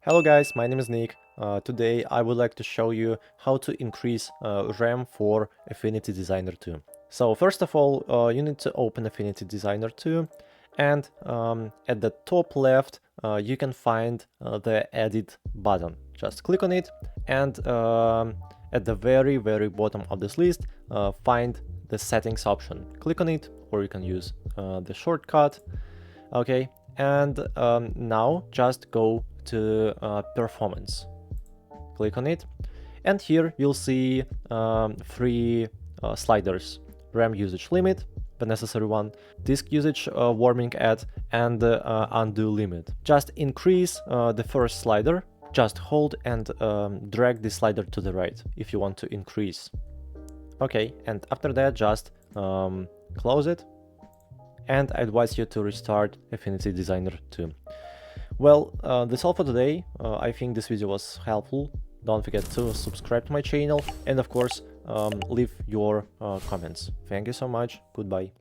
Hello guys, my name is Nick. Today I would like to show you how to increase RAM for Affinity Designer 2. So first of all, you need to open Affinity Designer 2 and at the top left you can find the edit button. Just click on it and at the very bottom of this list find the settings option. Click on it or you can use the shortcut. Okay, and now just go to performance. Click on it, and here you'll see three sliders: RAM usage limit, the necessary one, disk usage warming at, and undo limit. Just increase the first slider, just hold and drag the slider to the right if you want to increase. Okay, and after that just close it, and I advise you to restart Affinity Designer 2. Well, that's all for today. I think this video was helpful. Don't forget to subscribe to my channel and of course leave your comments. Thank you so much. Goodbye.